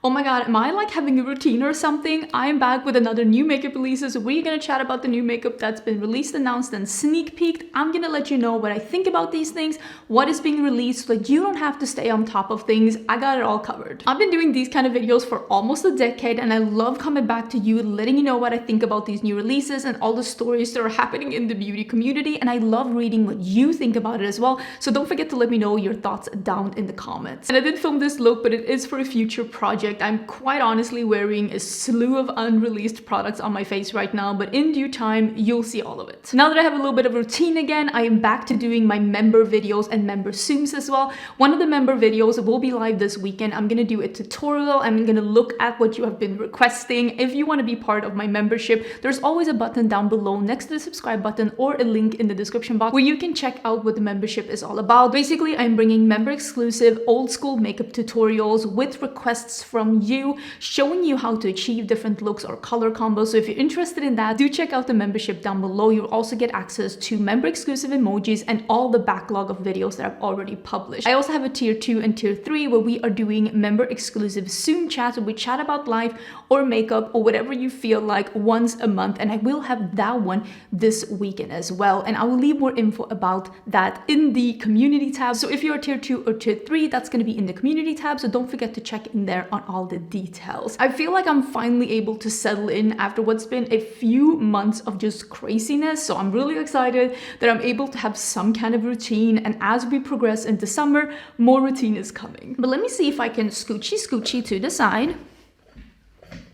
Oh my god, am I like having a routine or something? I am back with another new makeup releases. We're gonna chat about the new makeup that's been released, announced, and sneak peeked. I'm gonna let you know what I think about these things, what is being released, so that you don't have to stay on top of things. I got it all covered. I've been doing these kind of videos for almost a decade, and I love coming back to you, letting you know what I think about these new releases and all the stories that are happening in the beauty community, and I love reading what you think about it as well. So don't forget to let me know your thoughts down in the comments. And I did film this look, but it is for a future project. I'm quite honestly wearing a slew of unreleased products on my face right now, but in due time, you'll see all of it. Now that I have a little bit of routine again, I am back to doing my member videos and member Zooms as well. One of the member videos will be live this weekend. I'm gonna do a tutorial. I'm gonna look at what you have been requesting. If you want to be part of my membership, there's always a button down below next to the subscribe button or a link in the description box where you can check out what the membership is all about. Basically, I'm bringing member exclusive old school makeup tutorials with requests from you, showing you how to achieve different looks or color combos. So if you're interested in that, do check out the membership down below. You'll also get access to member exclusive emojis and all the backlog of videos that I've already published. I also have a tier 2 and tier 3 where we are doing member exclusive Zoom chats where we chat about life or makeup or whatever you feel like once a month, and I will have that one this weekend as well, and I will leave more info about that in the community tab. So if you're tier 2 or tier 3, that's going to be in the community tab, so don't forget to check in there on all the details. I feel like I'm finally able to settle in after what's been a few months of just craziness, so I'm really excited that I'm able to have some kind of routine, and as we progress into summer, more routine is coming. But let me see if I can scoochie to the side,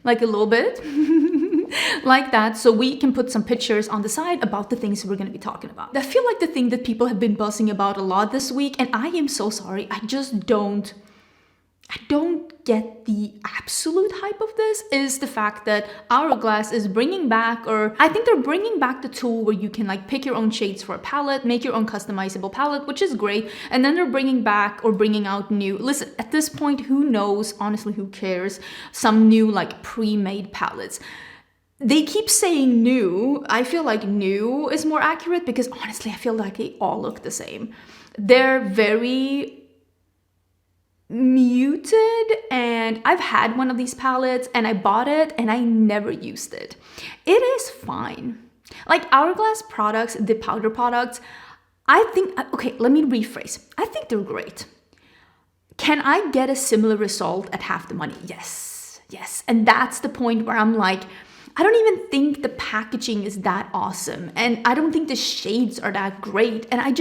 like a little bit. Like that, so we can put some pictures on the side about the things we're going to be talking about. I feel like the thing that people have been buzzing about a lot this week, and I am so sorry, I don't get the absolute hype of this, is the fact that Hourglass is bringing back, or I think they're bringing back the tool where you can like pick your own shades for a palette, make your own customizable palette, which is great. And then they're bringing back or bringing out new, listen, at this point, who knows? Honestly, who cares? Some new like pre-made palettes. They keep saying new. I feel like new is more accurate because honestly, I feel like they all look the same. They're very muted, and I've had one of these palettes and I bought it and I never used it. It is fine. Like Hourglass products, the powder products, I think, okay, let me rephrase. I think they're great. Can I get a similar result at half the money? Yes, yes. And that's the point where I'm like, I don't even think the packaging is that awesome, and I don't think the shades are that great, and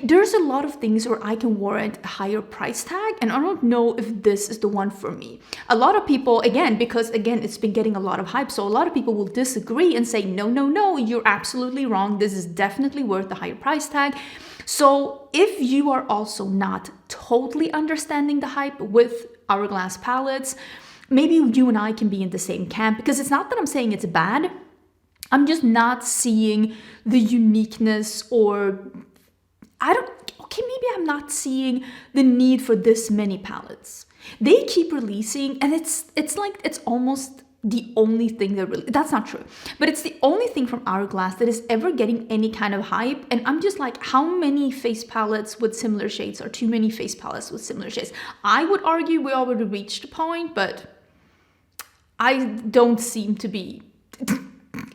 there's a lot of things where I can warrant a higher price tag, and I don't know if this is the one for me. A lot of people, because it's been getting a lot of hype, so a lot of people will disagree and say, no, you're absolutely wrong. This is definitely worth the higher price tag. So if you are also not totally understanding the hype with Hourglass palettes, maybe you and I can be in the same camp, because it's not that I'm saying it's bad. I'm just not seeing the uniqueness, or maybe I'm not seeing the need for this many palettes. They keep releasing, and it's like it's almost the only thing that really, that's not true, but it's the only thing from Hourglass that is ever getting any kind of hype. And I'm just like, how many face palettes with similar shades are too many face palettes with similar shades? I would argue we already reached a point, but I don't seem to be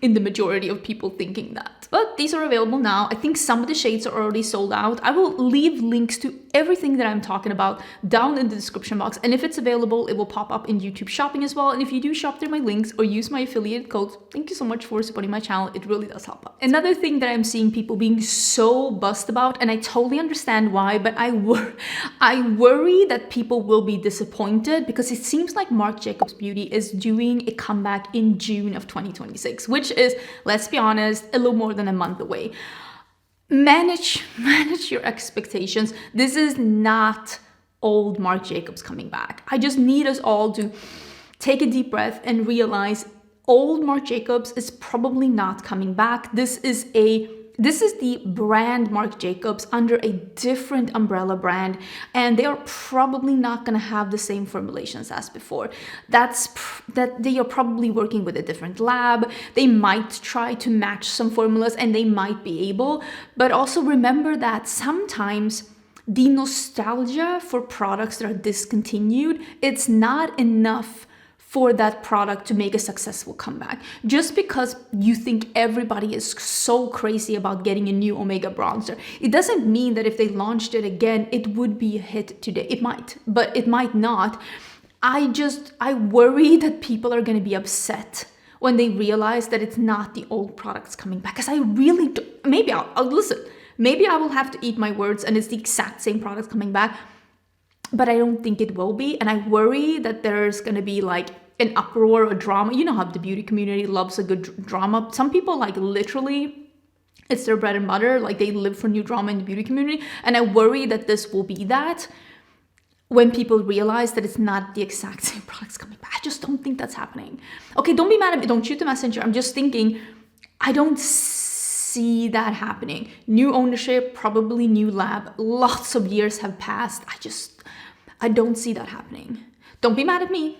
in the majority of people thinking that. But these are available now. I think some of the shades are already sold out. I will leave links to everything that I'm talking about down in the description box. And if it's available, it will pop up in YouTube shopping as well. And if you do shop through my links or use my affiliated code, thank you so much for supporting my channel. It really does help out. Another thing that I'm seeing people being so buzzed about, and I totally understand why, but I worry that people will be disappointed, because it seems like Marc Jacobs Beauty is doing a comeback in June of 2026, which is, let's be honest, a little more than a month away. Manage your expectations. This is not old Marc Jacobs coming back. I just need us all to take a deep breath and realize old Marc Jacobs is probably not coming back. This is the brand Marc Jacobs under a different umbrella brand, and they are probably not going to have the same formulations as before. That they are probably working with a different lab. They might try to match some formulas, and they might be able, but also remember that sometimes the nostalgia for products that are discontinued, it's not enough for that product to make a successful comeback. Just because you think everybody is so crazy about getting a new Omega bronzer, it doesn't mean that if they launched it again, it would be a hit today. It might, but it might not. I worry that people are going to be upset when they realize that it's not the old products coming back. Because I really do, maybe I'll listen. Maybe I will have to eat my words and it's the exact same products coming back. But I don't think it will be. And I worry that there's going to be like an uproar or drama. You know how the beauty community loves a good drama. Some people like literally, it's their bread and butter. Like they live for new drama in the beauty community. And I worry that this will be that when people realize that it's not the exact same products coming back. I just don't think that's happening. Okay, don't be mad at me. Don't shoot the messenger. I'm just thinking, I don't see that happening. New ownership, probably new lab. Lots of years have passed. I don't see that happening. Don't be mad at me.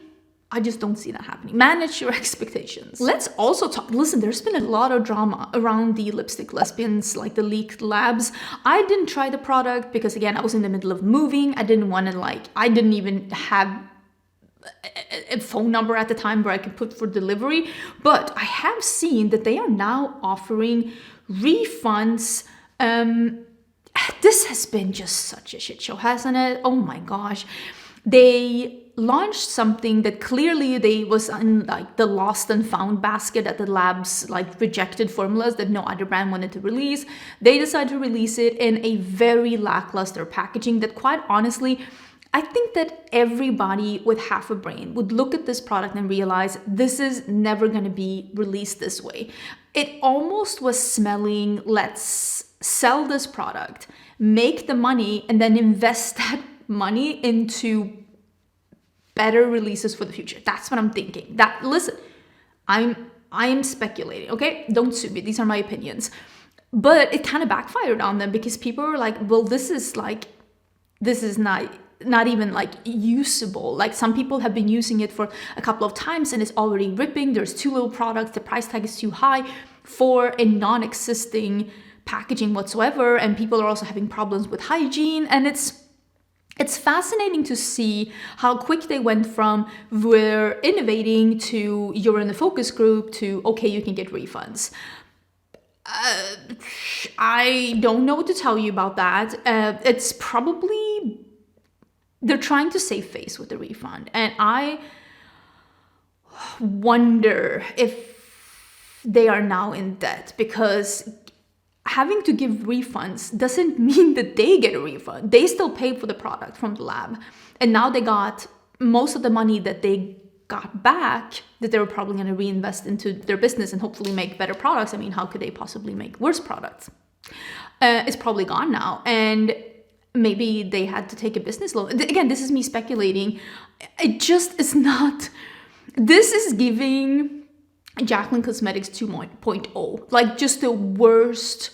I just don't see that happening. Manage your expectations. Let's also talk, listen, there's been a lot of drama around the lipstick lesbians, like the leaked labs. I didn't try the product because again, I was in the middle of moving. I didn't even have a phone number at the time where I could put for delivery. But I have seen that they are now offering refunds. This has been just such a shit show, hasn't it? Oh my gosh. They launched something that clearly they was in like the lost and found basket at the lab's like rejected formulas that no other brand wanted to release. They decided to release it in a very lackluster packaging that quite honestly, I think that everybody with half a brain would look at this product and realize this is never going to be released this way. It almost was smelling, let's sell this product, make the money, and then invest that money into better releases for the future. That's what I'm thinking. Listen, I am speculating, okay? Don't sue me. These are my opinions. But it kind of backfired on them because people were like, well, this is not even like usable. Like some people have been using it for a couple of times and it's already ripping. There's too little product. The price tag is too high for a non-existing packaging whatsoever. And people are also having problems with hygiene. And it's fascinating to see how quick they went from we're innovating to you're in the focus group to okay, you can get refunds. I don't know what to tell you about that. It's probably they're trying to save face with the refund. And I wonder if they are now in debt because having to give refunds doesn't mean that they get a refund. They still paid for the product from the lab. And now they got most of the money that they got back that they were probably going to reinvest into their business and hopefully make better products. I mean, how could they possibly make worse products? It's probably gone now. And maybe they had to take a business loan. Again, this is me speculating. It just is not... This is giving Jaclyn Cosmetics 2.0. Like just the worst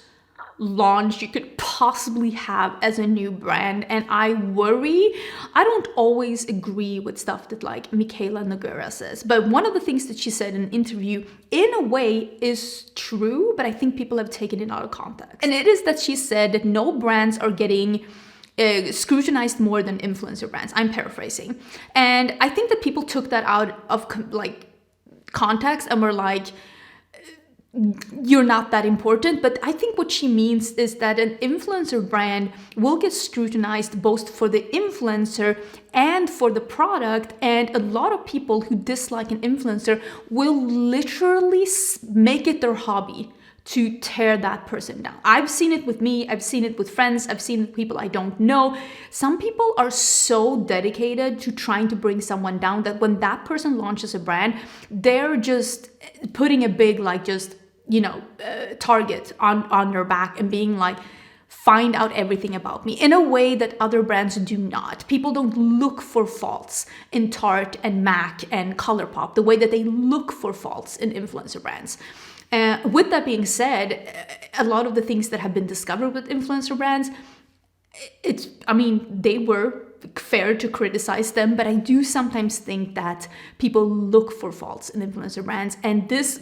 launch you could possibly have as a new brand. And I worry, I don't always agree with stuff that like Michaela Nogueira says, but one of the things that she said in an interview in a way is true, but I think people have taken it out of context. And it is that she said that no brands are getting scrutinized more than influencer brands. I'm paraphrasing. And I think that people took that out of like context and were like, you're not that important. But I think what she means is that an influencer brand will get scrutinized both for the influencer and for the product. And a lot of people who dislike an influencer will literally make it their hobby to tear that person down. I've seen it with me. I've seen it with friends. I've seen it with people I don't know. Some people are so dedicated to trying to bring someone down that when that person launches a brand, they're just putting a big, like, just, you know, target on their back and being like, find out everything about me in a way that other brands do not. People don't look for faults in Tarte and MAC and Colourpop the way that they look for faults in influencer brands. With that being said, a lot of the things that have been discovered with influencer brands, they were fair to criticize them, but I do sometimes think that people look for faults in influencer brands. And this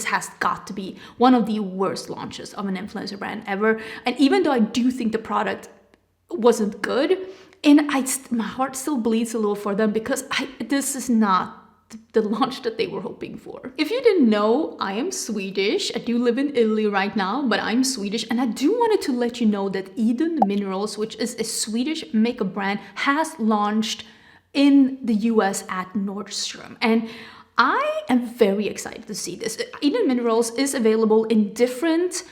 has got to be one of the worst launches of an influencer brand ever. And even though I do think the product wasn't good. And my heart still bleeds a little for them because this is not the launch that they were hoping for. If you didn't know, I am Swedish. I do live in Italy right now, but I'm Swedish. And I do wanted to let you know that IDUN Minerals, which is a Swedish makeup brand, has launched in the US at Nordstrom. And I am very excited to see this. IDUN Minerals is available in different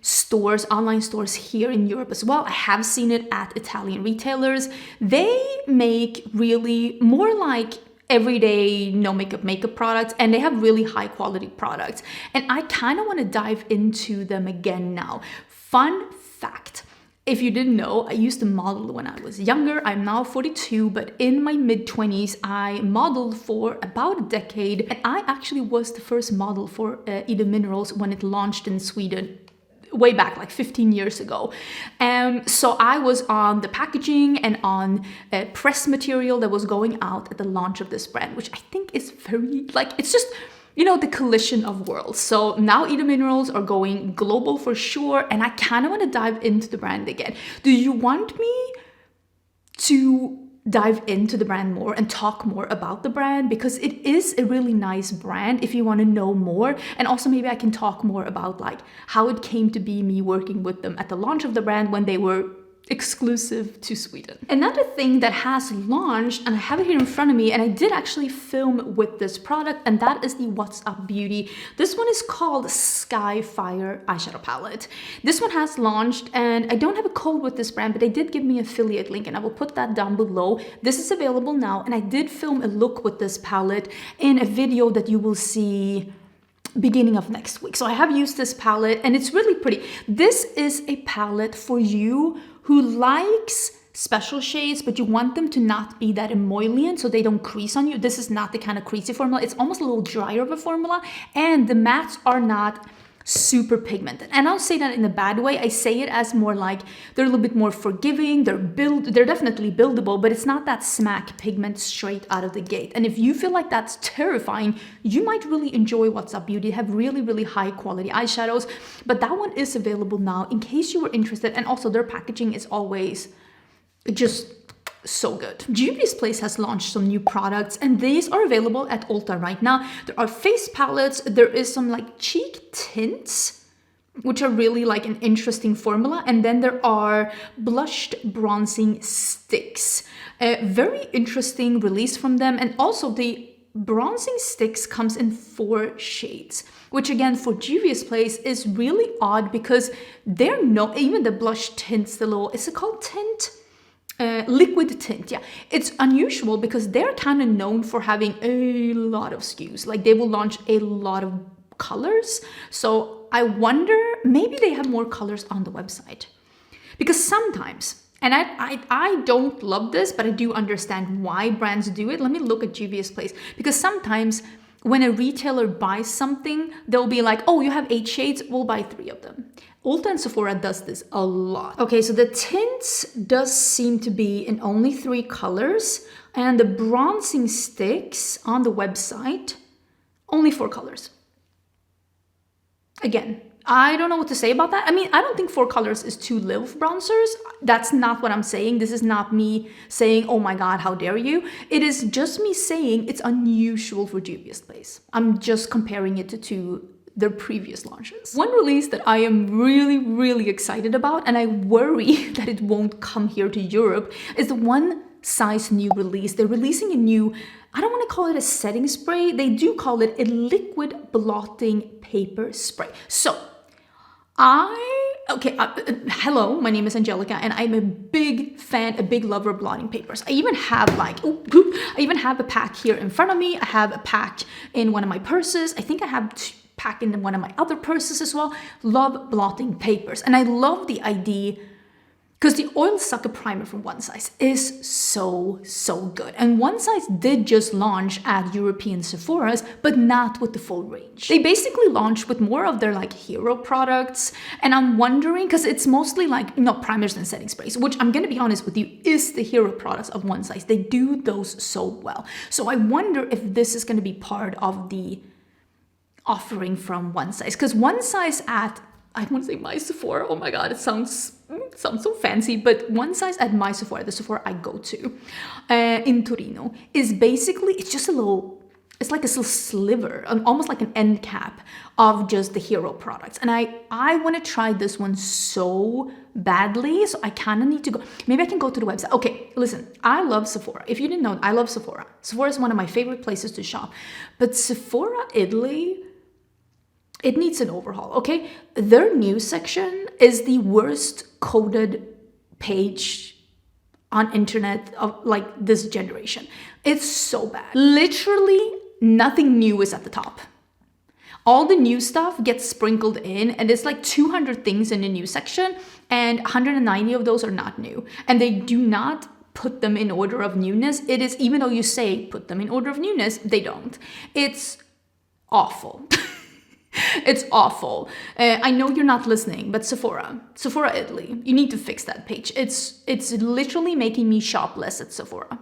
stores, online stores here in Europe as well. I have seen it at Italian retailers. They make really more like everyday no makeup products, and they have really high quality products. And I kind of want to dive into them again now. Fun fact. If you didn't know, I used to model when I was younger. I'm now 42, but in my mid-20s, I modeled for about a decade. And I actually was the first model for IDUN Minerals when it launched in Sweden way back, like 15 years ago. So I was on the packaging and on press material that was going out at the launch of this brand, which I think is very, like, it's just, you know, the collision of worlds. So now IDUN Minerals are going global for sure, and I kind of want to dive into the brand again. Do you want me to dive into the brand more and talk more about the brand? Because it is a really nice brand if you want to know more. And also maybe I can talk more about like how it came to be me working with them at the launch of the brand when they were exclusive to Sweden. Another thing that has launched, and I have it here in front of me, and I did actually film with this product, and that is the What's Up Beauty. This one is called Skyfire eyeshadow palette. This one has launched, and I don't have a code with this brand, but they did give me an affiliate link, and I will put that down below. This is available now, and I did film a look with this palette in a video that you will see beginning of next week. So I have used this palette, and it's really pretty. This is a palette for you who likes special shades, but you want them to not be that emollient so they don't crease on you. This is not the kind of creasy formula. It's almost a little drier of a formula, and the mattes are not super pigmented. And I don't say that in a bad way. I say it as more like they're a little bit more forgiving. They're definitely buildable, but it's not that smack pigment straight out of the gate. And if you feel like that's terrifying, you might really enjoy What's Up Beauty. They have really, really high quality eyeshadows, but that one is available now in case you were interested. And also their packaging is always just so good. Juvia's Place has launched some new products, and these are available at Ulta right now. There are face palettes, there is some like cheek tints, which are really like an interesting formula, and then there are blushed bronzing sticks. A very interesting release from them, and also the bronzing sticks comes in 4 shades, which again for Juvia's Place is really odd because they're not, even the blush tints, the little, is it called Tint? Liquid tint, yeah. It's unusual because they're kind of known for having a lot of SKUs. Like they will launch a lot of colors. So I wonder, maybe they have more colors on the website. Because sometimes, and I don't love this, but I do understand why brands do it. Let me look at Juvia's Place. Because sometimes when a retailer buys something, they'll be like, oh, you have 8 shades, we'll buy 3 of them. Ulta and Sephora does this a lot. Okay, so the tints does seem to be in only 3 colors, and the bronzing sticks on the website, only 4 colors. Again, I don't know what to say about that. I mean, I don't think 4 colors is too little for bronzers. That's not what I'm saying. This is not me saying, oh my God, how dare you. It is just me saying it's unusual for Juvia's Place. I'm just comparing it to their previous launches. One release that I am really, really excited about, and I worry that it won't come here to Europe, is the One Size new release. They're releasing a new, I don't want to call it a setting spray. They do call it a liquid blotting paper spray. So hello, my name is Angelica, and I'm a big fan, a big lover of blotting papers. I even have I even have a pack here in front of me. I have a pack in one of my purses. I think I have pack in one of my other purses as well. Love blotting papers. And I love the idea because the Oil Sucker Primer from One Size is so good. And One Size did just launch at European Sephora's, but not with the full range. They basically launched with more of their like hero products. And I'm wondering, because it's mostly like, primers and setting sprays, which I'm going to be honest with you, is the hero products of One Size. They do those so well. So I wonder if this is going to be part of the offering from One Size, because One Size at I want to say my Sephora. Oh my god, it sounds so fancy, but one size at my Sephora, the Sephora I go to in Torino, is basically, it's just a little, it's like a little sliver, almost like an end cap of just the hero products. And I want to try this one so badly, so I kind of need to go. Maybe I can go to the website. Okay, listen, I love Sephora. If you didn't know, I love Sephora. Sephora is one of my favorite places to shop. But Sephora Italy, it needs an overhaul, okay? Their news section is the worst coded page on internet of like this generation. It's so bad. Literally nothing new is at the top. All the new stuff gets sprinkled in, and there's like 200 things in the news section, and 190 of those are not new. And they do not put them in order of newness. It is, even though you say put them in order of newness, they don't. It's awful. It's awful. I know you're not listening, but Sephora Italy, you need to fix that page. It's literally making me shop less at Sephora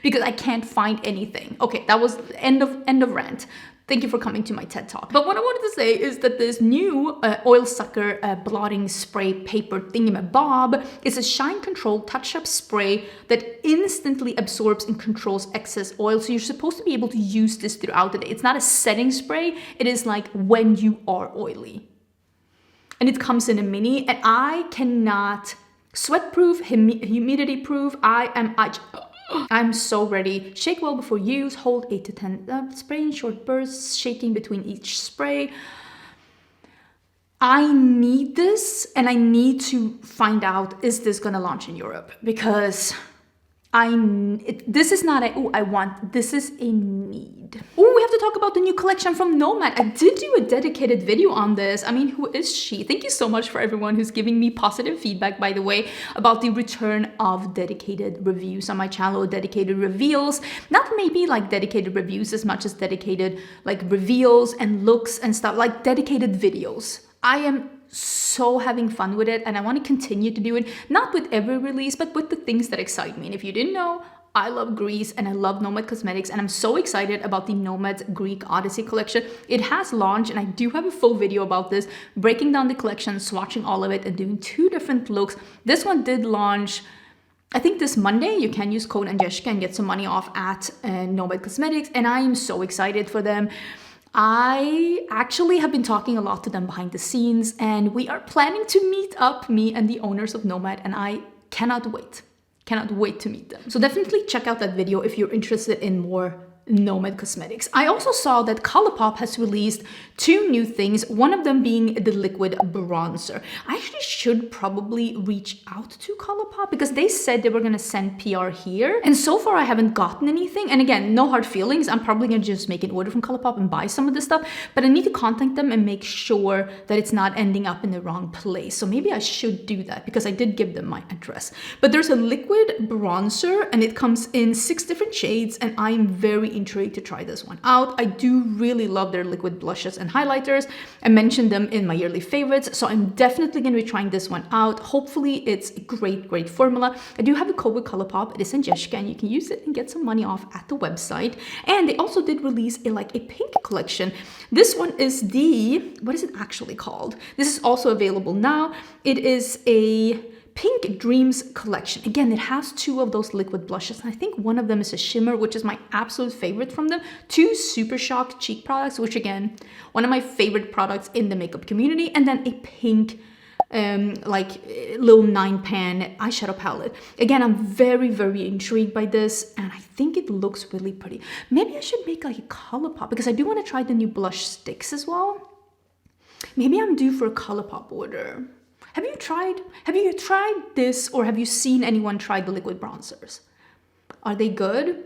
because I can't find anything. Okay, that was end of rant. Thank you for coming to my TED Talk. But what I wanted to say is that this new oil sucker blotting spray paper thingamabob is a shine control touch-up spray that instantly absorbs and controls excess oil. So you're supposed to be able to use this throughout the day. It's not a setting spray. It is like when you are oily. And it comes in a mini, and I cannot sweat-proof, humidity-proof. I'm so ready. Shake well before use. Hold 8 to 10 spray in short bursts, shaking between each spray. I need this, and I need to find out, is this gonna launch in Europe? Because this is not a, oh, I want, this is a need. Oh, we have to talk about the new collection from Nomad. I did do a dedicated video on this. I mean, who is she? Thank you so much for everyone who's giving me positive feedback, by the way, about the return of dedicated reviews on my channel, dedicated reveals. Not maybe like dedicated reviews as much as dedicated like reveals and looks and stuff, like dedicated videos. I am so having fun with it, and I want to continue to do it, not with every release, but with the things that excite me. And if you didn't know, I love Greece and I love Nomad Cosmetics, and I'm so excited about the Nomad's Greek Odyssey collection. It has launched, and I do have a full video about this, breaking down the collection, swatching all of it, and doing 2 different looks. This one did launch, I think this Monday. You can use code Angeshka and get some money off at Nomad Cosmetics, and I am so excited for them. I actually have been talking a lot to them behind the scenes, and we are planning to meet up, me and the owners of Nomad, and I cannot wait. Cannot wait to meet them. So definitely check out that video if you're interested in more Nomad Cosmetics. I also saw that Colourpop has released 2 new things, one of them being the liquid bronzer. I actually should probably reach out to Colourpop because they said they were gonna send PR here, and so far I haven't gotten anything. And again, no hard feelings. I'm probably gonna just make an order from Colourpop and buy some of this stuff, but I need to contact them and make sure that it's not ending up in the wrong place. So maybe I should do that because I did give them my address. But there's a liquid bronzer, and it comes in 6 different shades, and I'm very intrigued to try this one out. I do really love their liquid blushes and highlighters. I mentioned them in my yearly favorites, so I'm definitely going to be trying this one out. Hopefully it's a great formula. I do have a code with Colourpop. It is Angeshka, and you can use it and get some money off at the website. And they also did release a pink collection. This one is what is it actually called? This is also available now. It is a Pink Dreams collection. Again, it has 2 of those liquid blushes, and I think one of them is a shimmer, which is my absolute favorite from them. 2 Super Shock cheek products, which again, one of my favorite products in the makeup community, and then a pink little 9-pan eyeshadow palette. Again, I'm very intrigued by this, and I think it looks really pretty. Maybe I should make like a Colourpop, because I do want to try the new blush sticks as well. Maybe I'm due for a Colourpop order. Have you tried this, or have you seen anyone try the liquid bronzers? Are they good?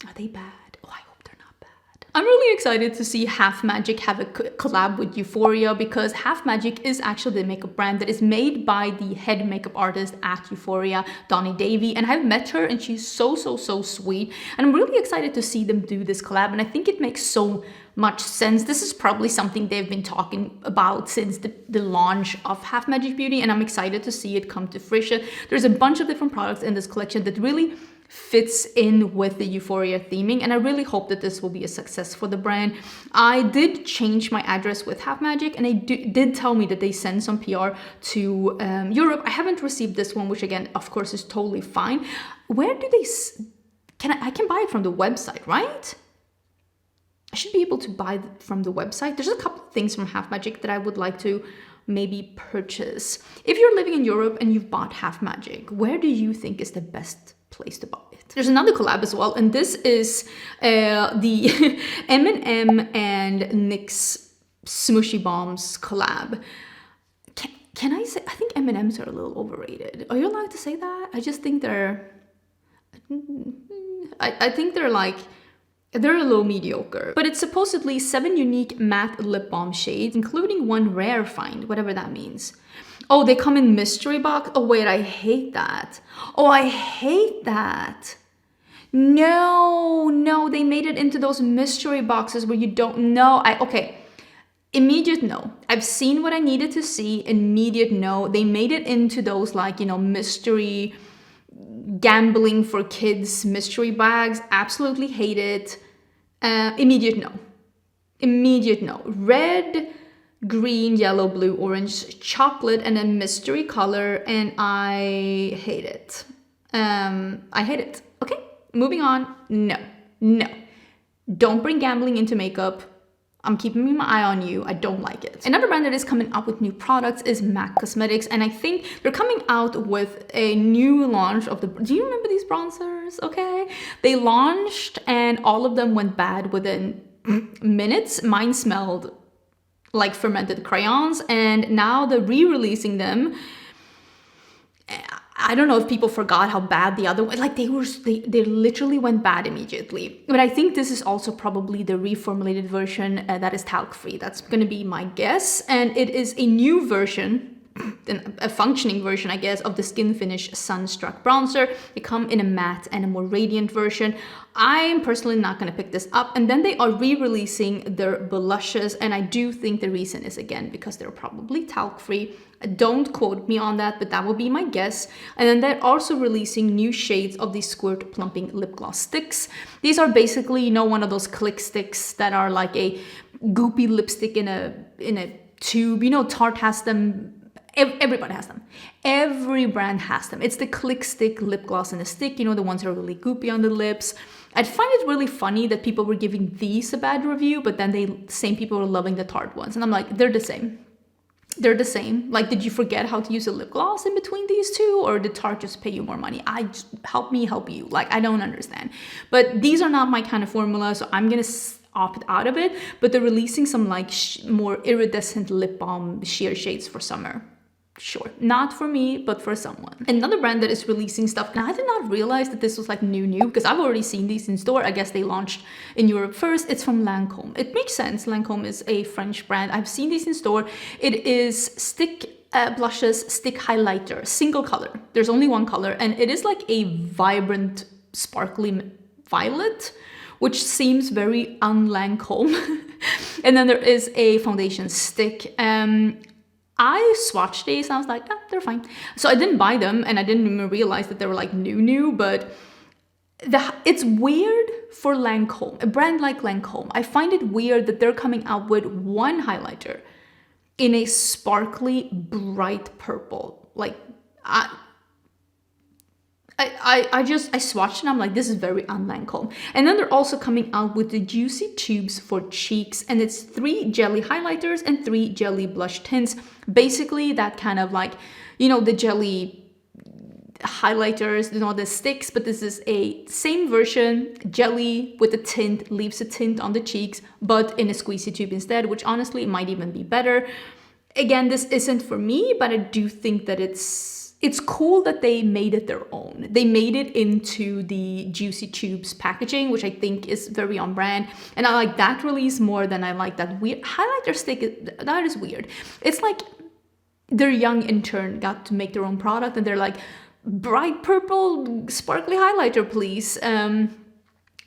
Are they bad? Oh, I hope they're not bad. I'm really excited to see Half Magic have a collab with Euphoria, because Half Magic is actually the makeup brand that is made by the head makeup artist at Euphoria, Donnie Davy, and I've met her, and she's so sweet, and I'm really excited to see them do this collab, and I think it makes so much sense. This is probably something they've been talking about since the launch of Half Magic Beauty, and I'm excited to see it come to fruition. There's a bunch of different products in this collection that really fits in with the Euphoria theming, and I really hope that this will be a success for the brand. I did change my address with Half Magic, and they did tell me that they send some PR to Europe. I haven't received this one, which again, of course, is totally fine. Where do they... I can buy it from the website, right? I should be able to buy from the website. There's a couple of things from Half Magic that I would like to maybe purchase. If you're living in Europe and you've bought Half Magic, where do you think is the best place to buy it? There's another collab as well, and this is the M&M and NYX Smushy Balms collab. Can I say, I think M&Ms are a little overrated. Are you allowed to say that? I just think they're, I think they're like, they're a little mediocre. But it's supposedly 7 unique matte lip balm shades, including one rare find, whatever that means. Oh, they come in mystery box? Oh wait, I hate that. Oh, I hate that. No, they made it into those mystery boxes where you don't know. Okay, immediate no. I've seen what I needed to see, immediate no. They made it into those like, you know, mystery gambling for kids mystery bags. Absolutely hate it. Immediate no. Immediate no. Red, green, yellow, blue, orange, chocolate, and then mystery color, and I hate it. I hate it. Okay, moving on. No. Don't bring gambling into makeup. I'm keeping my eye on you. I don't like it. Another brand that is coming up with new products is MAC Cosmetics, and I think they're coming out with a new launch of the... Do you remember these bronzers? Okay. They launched and all of them went bad within minutes. Mine smelled like fermented crayons, and now they're re-releasing them. I don't know if people forgot how bad the other one, like they literally went bad immediately. But I think this is also probably the reformulated version that is talc free. That's going to be my guess. And it is a new version, a functioning version, I guess, of the Skinfinish Sunstruck bronzer. They come in a matte and a more radiant version. I'm personally not going to pick this up. And then they are re-releasing their blushes, and I do think the reason is, again, because they're probably talc free. Don't quote me on that, but that will be my guess. And then they're also releasing new shades of these Squirt Plumping Lip Gloss Sticks. These are basically, you know, one of those click sticks that are like a goopy lipstick in a tube. You know, Tarte has them. Everybody has them. Every brand has them. It's the click stick lip gloss in a stick, you know, the ones that are really goopy on the lips. I find it really funny that people were giving these a bad review, but then the same people were loving the Tarte ones. And I'm like, they're the same. They're the same. Like, did you forget how to use a lip gloss in between these two? Or did Tarte just pay you more money? Help me help you. Like, I don't understand. But these are not my kind of formula, so I'm going to opt out of it. But they're releasing some like more iridescent lip balm sheer shades for summer. Sure, not for me, but for someone. Another brand that is releasing stuff, and I did not realize that this was like new, because I've already seen these in store. I guess they launched in Europe first. It's from Lancôme. It makes sense. Lancôme is a French brand. I've seen these in store. It is stick blushes, stick highlighter, single color. There's only one color, and it is like a vibrant, sparkly violet, which seems very un-Lancôme. And then there is a foundation stick. I swatched these and I was like, they're fine. So I didn't buy them, and I didn't even realize that they were like new, but it's weird for Lancôme, a brand like Lancôme. I find it weird that they're coming out with one highlighter in a sparkly, bright purple. Like, I swatched and I'm like, this is very un-Lancôme. And then they're also coming out with the juicy tubes for cheeks, and it's 3 jelly highlighters and 3 jelly blush tints. Basically that kind of like, you know, the jelly highlighters, you know, the sticks, but this is a same version, jelly with a tint, leaves a tint on the cheeks, but in a squeezy tube instead, which honestly might even be better. Again, this isn't for me, but I do think that it's cool that they made it their own. They made it into the Juicy Tubes packaging, which I think is very on brand. And I like that release more than I like that weird highlighter stick. That is weird. It's like their young intern got to make their own product, and they're like, bright purple sparkly highlighter, please.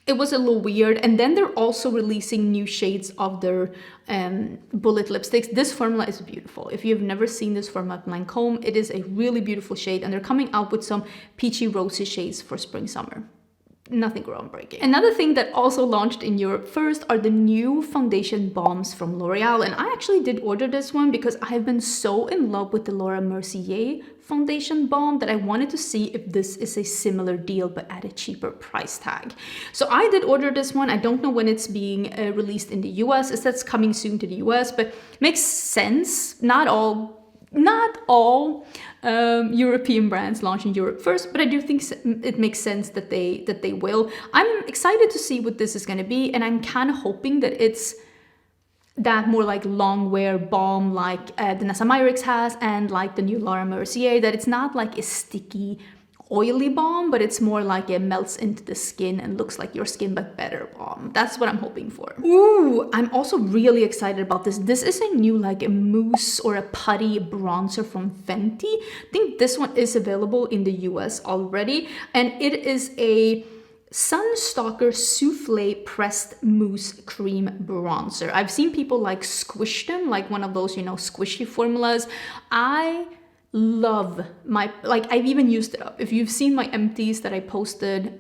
it was a little weird. And then they're also releasing new shades of their bullet lipsticks. This formula is beautiful. If you've never seen this formula at Lancôme, it is a really beautiful shade, and they're coming out with some peachy rosy shades for spring summer. Nothing groundbreaking. Another thing that also launched in Europe first are the new foundation balms from L'Oreal, and I actually did order this one because I have been so in love with the Laura Mercier foundation balm that I wanted to see if this is a similar deal but at a cheaper price tag. So I did order this one. I don't know when it's being released in the US. It says coming soon to the US, but makes sense. Not all European brands launch in Europe first, but I do think it makes sense that they will. I'm excited to see what this is going to be, and I'm kind of hoping that it's that more like long wear balm like the NYX has, and like the new Laura Mercier, that it's not like a sticky oily balm, but it's more like it melts into the skin and looks like your skin but better balm. That's what I'm hoping for. Ooh, I'm also really excited about this. This is a new like a mousse or a putty bronzer from Fenty. I think this one is available in the US already, and it is a Stalk'r Souffle Pressed Mousse Cream Bronzer. I've seen people like squish them, like one of those, you know, squishy formulas. I love my, like, I've even used it up. If you've seen my empties that I posted,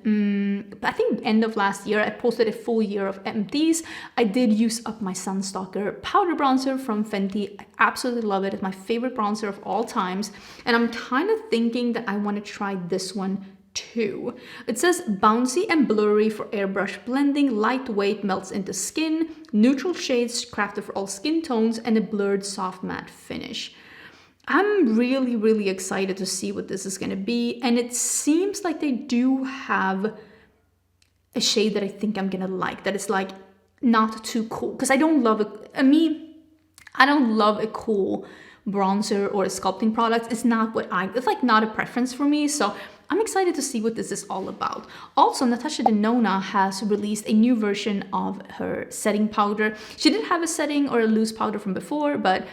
I think end of last year, I posted a full year of empties. I did use up my Stalk'r powder bronzer from Fenty. I absolutely love it. It's my favorite bronzer of all times. And I'm kind of thinking that I want to try this one too. It says bouncy and blurry for airbrush blending, lightweight, melts into skin, neutral shades crafted for all skin tones, and a blurred soft matte finish. I'm really, really excited to see what this is going to be, and it seems like they do have a shade that I think I'm going to like, that is like not too cool, because I don't love it. I don't love a cool bronzer or a sculpting product. It's not what it's like not a preference for me, so I'm excited to see what this is all about. Also, Natasha Denona has released a new version of her setting powder. She did have a setting or a loose powder from before, but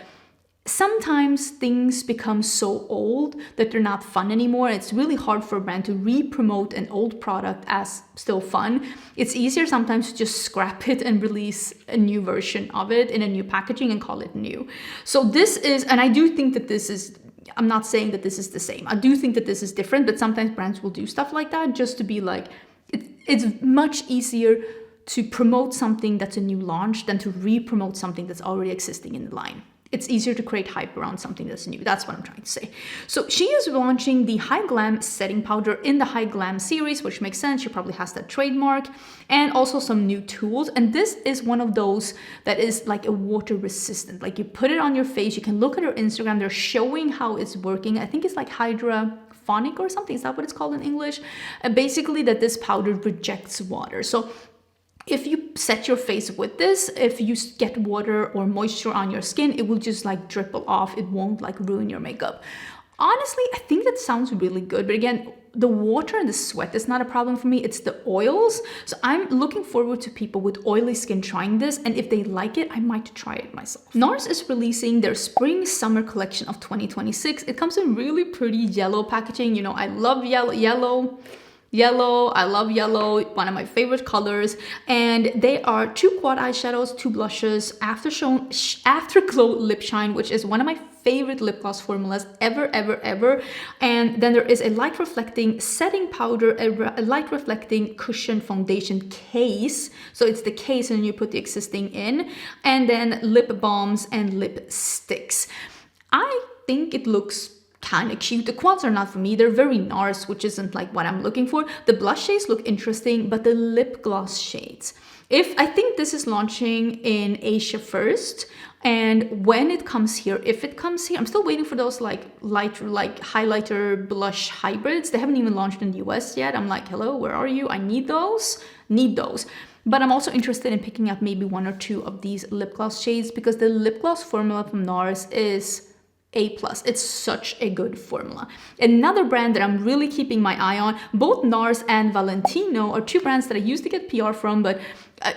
sometimes things become so old that they're not fun anymore. It's really hard for a brand to re-promote an old product as still fun. It's easier sometimes to just scrap it and release a new version of it in a new packaging and call it new. So this is, and I do think that this is, I'm not saying that this is the same. I do think that this is different, but sometimes brands will do stuff like that just to be like, it's much easier to promote something that's a new launch than to re-promote something that's already existing in the line. It's easier to create hype around something that's new. That's what I'm trying to say. So she is launching the High Glam setting powder in the High Glam series, which makes sense. She probably has that trademark, and also some new tools. And this is one of those that is like a water resistant. Like you put it on your face, you can look at her Instagram. They're showing how it's working. I think it's like hydrophonic or something. Is that what it's called in English? Basically that this powder rejects water. So if you set your face with this, if you get water or moisture on your skin, it will just like dribble off. It won't like ruin your makeup. Honestly, I think that sounds really good. But again, the water and the sweat is not a problem for me. It's the oils. So I'm looking forward to people with oily skin trying this. And if they like it, I might try it myself. Nars is releasing their spring summer collection of 2026. It comes in really pretty yellow packaging. You know, I love yellow. I love yellow, one of my favorite colors. And they are 2 quad eyeshadows, 2 blushes, Afterglow Lip Shine, which is one of my favorite lip gloss formulas ever. And then there is a light reflecting setting powder, a light reflecting cushion foundation case. So it's the case and you put the existing in, and then lip balms and lip sticks. I think it looks kind of cute. The quads are not for me. They're very Nars, which isn't like what I'm looking for. The blush shades look interesting, but the lip gloss shades, I think this is launching in Asia first, and when it comes here, if it comes here, I'm still waiting for those like highlighter blush hybrids. They haven't even launched in the US yet. I'm like, hello, where are you? I need those. But I'm also interested in picking up maybe 1 or 2 of these lip gloss shades, because the lip gloss formula from Nars is A+. It's such a good formula. Another brand that I'm really keeping my eye on, both Nars and Valentino are two brands that I used to get PR from, but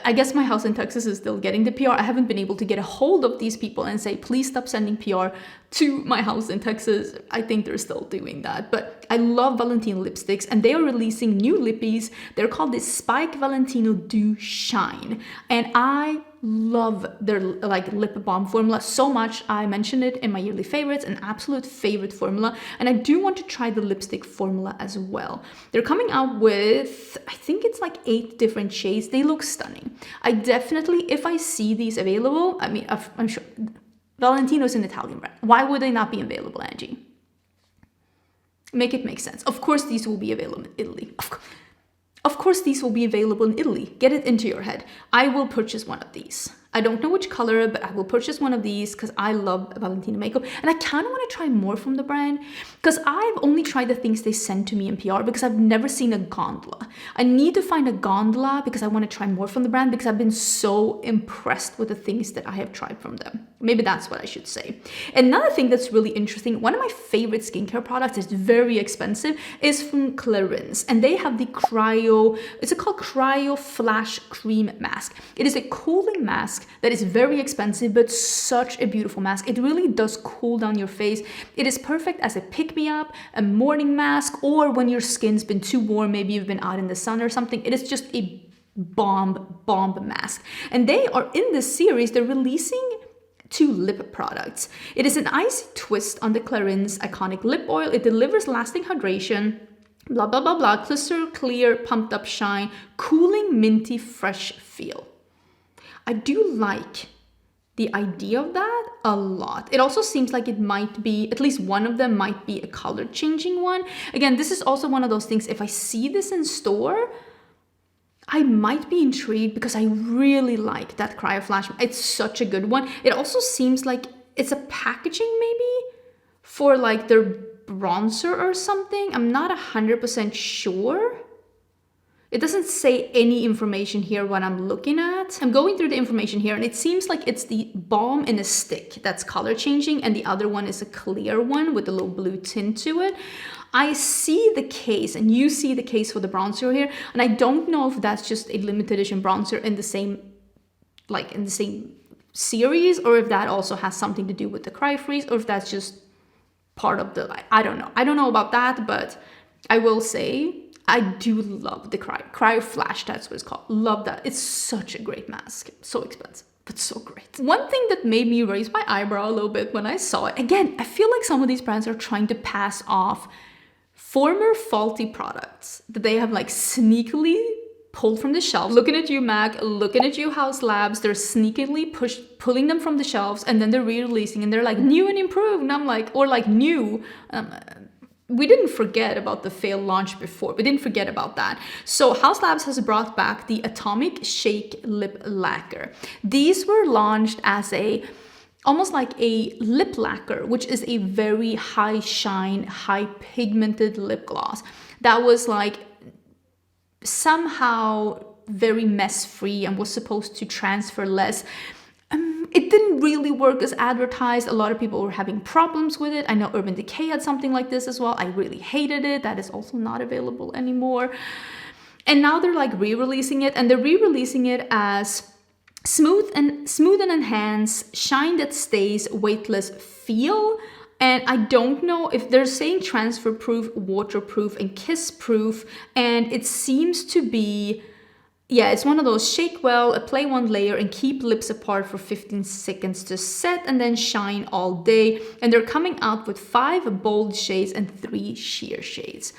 I guess my house in Texas is still getting the PR. I haven't been able to get a hold of these people and say, please stop sending PR to my house in Texas. I think they're still doing that. But I love Valentino lipsticks, and they are releasing new lippies. They're called the Spike Valentino Dew Shine. And I love their like lip balm formula so much. I mentioned it in my yearly favorites, an absolute favorite formula. And I do want to try the lipstick formula as well. They're coming out with, I think it's like 8 different shades. They look stunning. I definitely, if I see these available, I mean, I'm sure Valentino's an Italian brand. Why would they not be available, Angie? Make it make sense. Of course, these will be available in Italy. Of course, these will be available in Italy. Get it into your head. I will purchase one of these. I don't know which color, but I will purchase one of these because I love Valentino makeup. And I kind of want to try more from the brand because I've only tried the things they send to me in PR because I've never seen a gondola. I need to find a gondola because I want to try more from the brand because I've been so impressed with the things that I have tried from them. Maybe that's what I should say. Another thing that's really interesting, one of my favorite skincare products, is very expensive, is from Clarins. And they have the it's called Cryo Flash Cream Mask. It is a cooling mask that is very expensive, but such a beautiful mask. It really does cool down your face. It is perfect as a pick-me-up, a morning mask, or when your skin's been too warm, maybe you've been out in the sun or something. It is just a bomb mask. And they are in this series, they're releasing 2 lip products. It is an icy twist on the Clarins iconic lip oil. It delivers lasting hydration, blah, blah, blah, blah, crystal clear, pumped up shine, cooling, minty, fresh feel. I do like the idea of that a lot. It also seems like it might be, at least one of them might be a color changing one. Again, this is also one of those things, if I see this in store, I might be intrigued because I really like that Cryo Flash. It's such a good one. It also seems like it's a packaging maybe for like their bronzer or something. I'm not 100% sure. It doesn't say any information here what I'm looking at. I'm going through the information here and it seems like it's the balm in a stick that's color changing and the other one is a clear one with a little blue tint to it. I see the case and you see the case for the bronzer here, and I don't know if that's just a limited edition bronzer in the same series, or if that also has something to do with the Cryo Freeze, or if that's just part of the, I don't know. I don't know about that, but I will say I do love the Cryo Flash, that's what it's called. Love that. It's such a great mask. So expensive, but so great. One thing that made me raise my eyebrow a little bit when I saw it, again, I feel like some of these brands are trying to pass off former faulty products that they have like sneakily pulled from the shelf. Looking at you, MAC, looking at you, House Labs, they're sneakily pulling them from the shelves and then they're re-releasing and they're like new and improved. And I'm like, or like new. We didn't forget about the failed launch before. We didn't forget about that. So House Labs has brought back the Atomic Shake Lip Lacquer. These were launched as almost like a lip lacquer, which is a very high shine, high pigmented lip gloss that was like somehow very mess free and was supposed to transfer less. It didn't really work as advertised. A lot of people were having problems with it. I know Urban Decay had something like this as well. I really hated it. That is also not available anymore. And now they're like re-releasing it, and they're re-releasing it as smooth and enhanced, shine that stays, weightless feel. And I don't know if they're saying transfer proof, waterproof, and kiss proof. And it seems to be, yeah, it's one of those shake well, apply one layer, and keep lips apart for 15 seconds to set, and then shine all day. And they're coming out with 5 bold shades and 3 sheer shades.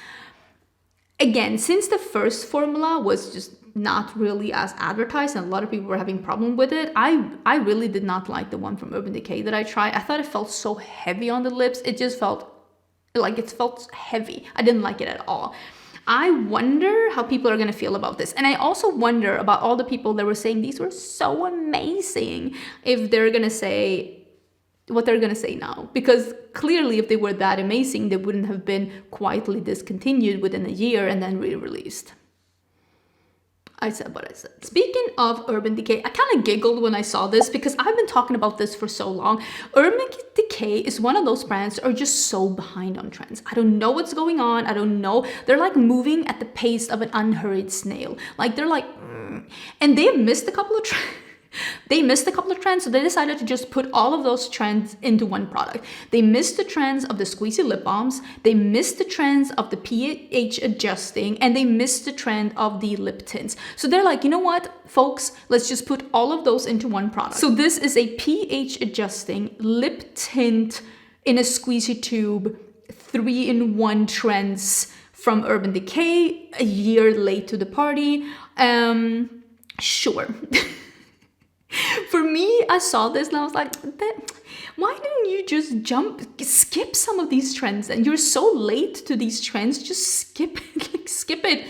Again, since the first formula was just not really as advertised and a lot of people were having problem with it, I really did not like the one from Urban Decay that I tried. I thought it felt so heavy on the lips. It just felt like it felt heavy. I didn't like it at all. I wonder how people are going to feel about this. And I also wonder about all the people that were saying these were so amazing, if they're going to say what they're going to say now. Because clearly if they were that amazing, they wouldn't have been quietly discontinued within a year and then re-released. I said what I said. Speaking of Urban Decay, I kind of giggled when I saw this because I've been talking about this for so long. Urban Decay is one of those brands that are just so behind on trends. I don't know what's going on. I don't know. They're like moving at the pace of an unhurried snail. Like they're like, and they've missed a couple of trends. They missed a couple of trends, so they decided to just put all of those trends into one product. They missed the trends of the squeezy lip balms, they missed the trends of the pH adjusting, and they missed the trend of the lip tints. So they're like, you know what, folks, let's just put all of those into one product. So this is a pH adjusting lip tint in a squeezy tube, 3-in-1 trends from Urban Decay, a year late to the party. Sure. For me, I saw this and I was like, why didn't you just skip some of these trends? And you're so late to these trends, just skip it, skip it.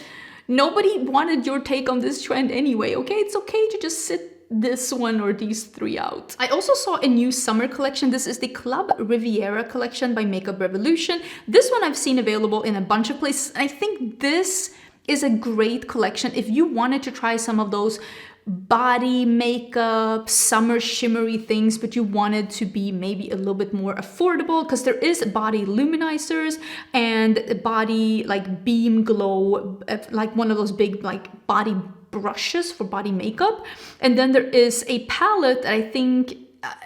Nobody wanted your take on this trend anyway, okay? It's okay to just sit this one or these 3 out. I also saw a new summer collection. This is the Club Riviera collection by Makeup Revolution. This one I've seen available in a bunch of places. And I think this is a great collection if you wanted to try some of those body makeup, summer shimmery things, but you wanted to be maybe a little bit more affordable, because there is body luminizers and body like beam glow, like one of those big like body brushes for body makeup. And then there is a palette that I think,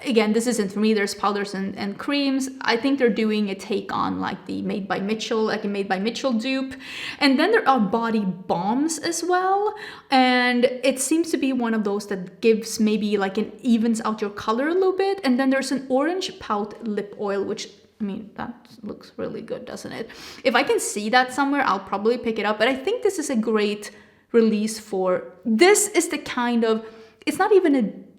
again, this isn't for me, there's powders and creams. I think they're doing a take on like the Made by Mitchell, like a Made by Mitchell dupe. And then there are body balms as well. And it seems to be one of those that gives maybe like an evens out your color a little bit. And then there's an orange pout lip oil, which, I mean, that looks really good, doesn't it? If I can see that somewhere, I'll probably pick it up. But I think this is a great release for, this is the kind of, it's not even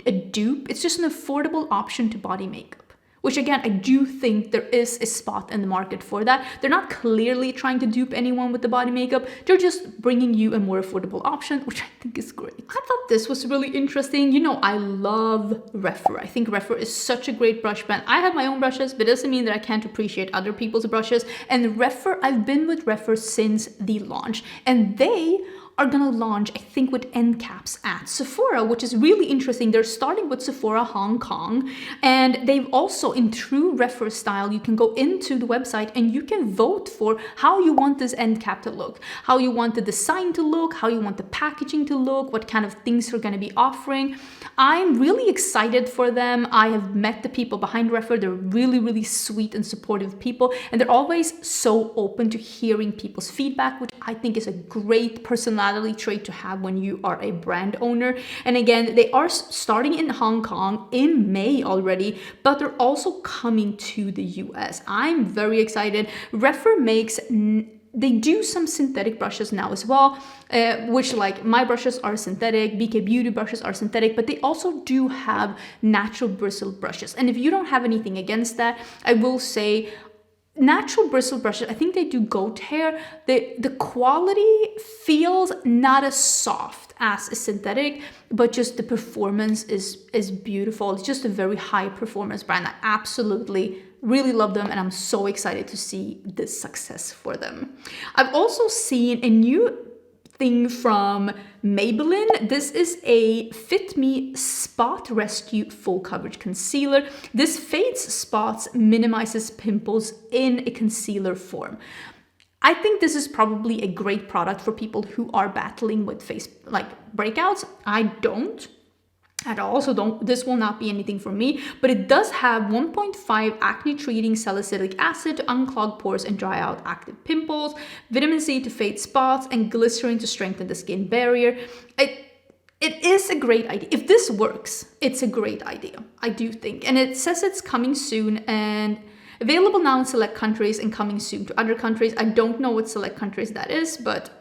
a dupe, it's just an affordable option to body makeup, which again, I do think there is a spot in the market for that. They're not clearly trying to dupe anyone with the body makeup, they're just bringing you a more affordable option, which I think is great. I thought this was really interesting. You know, I love Refer. I think Refer is such a great brush brand. I have my own brushes, but it doesn't mean that I can't appreciate other people's brushes. And Refer, I've been with Refer since the launch, and they are gonna launch, I think, with end caps at Sephora, which is really interesting. They're starting with Sephora Hong Kong, and they've also, in true Refer style, you can go into the website and you can vote for how you want this end cap to look, how you want the design to look, how you want the packaging to look, what kind of things they're gonna be offering. I'm really excited for them. I have met the people behind Refer. They're really, really sweet and supportive people, and they're always so open to hearing people's feedback, which I think is a great personality trait to have when you are a brand owner. And again, they are starting in Hong Kong in May already, but they're also coming to the US. I'm very excited. Refer makes, they do some synthetic brushes now as well, which, like, my brushes are synthetic, BK Beauty brushes are synthetic, but they also do have natural bristle brushes. And if you don't have anything against that, I will say natural bristle brushes, I think they do goat hair. The quality feels not as soft as a synthetic, but just the performance is beautiful. It's just a very high performance brand. I absolutely really love them, and I'm so excited to see this success for them. I've also seen a new thing from Maybelline. This is a Fit Me Spot Rescue Full Coverage Concealer. This fades spots, minimizes pimples in a concealer form. I think this is probably a great product for people who are battling with face like breakouts. I don't at all, so this will not be anything for me, but it does have 1.5 acne treating salicylic acid to unclog pores and dry out active pimples, vitamin C to fade spots, and glycerin to strengthen the skin barrier. It is a great idea. If this works, it's a great idea, I do think. And it says it's coming soon and available now in select countries and coming soon to other countries. I don't know what select countries that is, but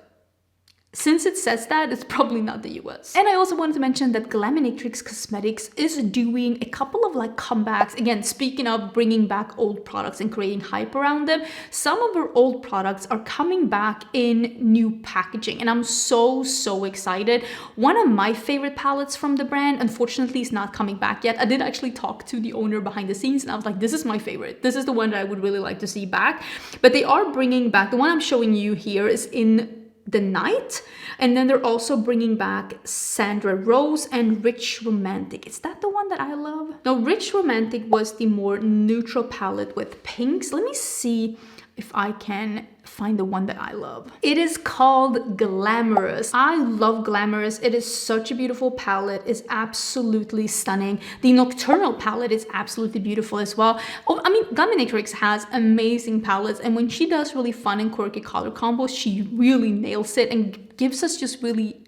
since it says that, it's probably not the US. And I also wanted to mention that Glaminatrix Cosmetics is doing a couple of like comebacks. Again, speaking of bringing back old products and creating hype around them, some of her old products are coming back in new packaging, and I'm so excited. One of my favorite palettes from the brand, unfortunately, is not coming back yet. I did actually talk to the owner behind the scenes, and I was like, this is my favorite. This is the one that I would really like to see back. But they are bringing back, the one I'm showing you here is in the Night. And then they're also bringing back Sandra Rose and Rich Romantic. Is that the one that I love? No, Rich Romantic was the more neutral palette with pinks. Let me see if I can find the one that I love. It is called Glamorous. I love Glamorous. It is such a beautiful palette. It's absolutely stunning. The Nocturnal palette is absolutely beautiful as well. Oh, I mean, Glaminatrix has amazing palettes, and when she does really fun and quirky color combos, she really nails it and gives us just really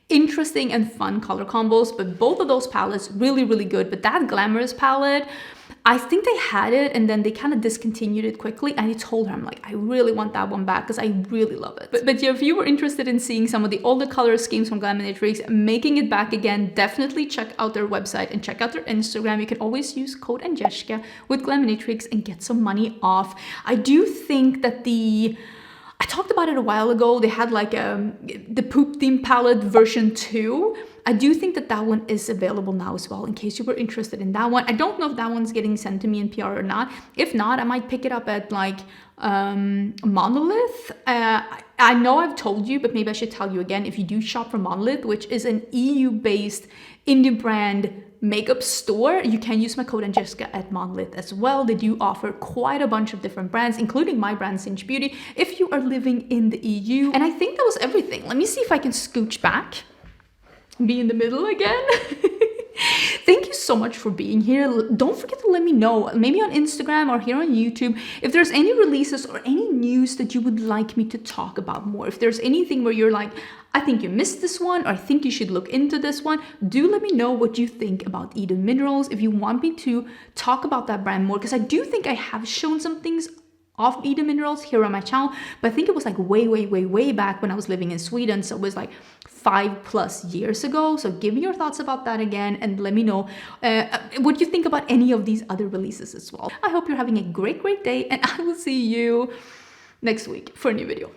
interesting and fun color combos. But both of those palettes really, really good. But that Glamorous palette, I think they had it and then they kind of discontinued it quickly. And I told her, I'm like, I really want that one back because I really love it. But yeah, if you were interested in seeing some of the older color schemes from Glaminatrix making it back again, definitely check out their website and check out their Instagram. You can always use code Agnieszka with Glaminatrix and get some money off. I do think that I talked about it a while ago. They had like the Poop Theme palette version 2. I do think that that one is available now as well, in case you were interested in that one. I don't know if that one's getting sent to me in PR or not. If not, I might pick it up at like Monolith. I know I've told you, but maybe I should tell you again. If you do shop from Monolith, which is an EU-based indie brand makeup store, you can use my code Agnieszka at Monolith as well. They do offer quite a bunch of different brands, including my brand Cinch Beauty, if you are living in the EU. And I think that was everything. Let me see if I can scooch back. Be in the middle again. Thank you so much for being here. Don't forget to let me know, maybe on Instagram or here on YouTube, if there's any releases or any news that you would like me to talk about more. If there's anything where you're like, I think you missed this one, or I think you should look into this one, do let me know what you think about IDUN Minerals, if you want me to talk about that brand more, because I do think I have shown some things of IDUN Minerals here on my channel, but I think it was like way back when I was living in Sweden, so it was like 5+ years ago. So give me your thoughts about that again and let me know what you think about any of these other releases as well. I hope you're having a great day, and I will see you next week for a new video.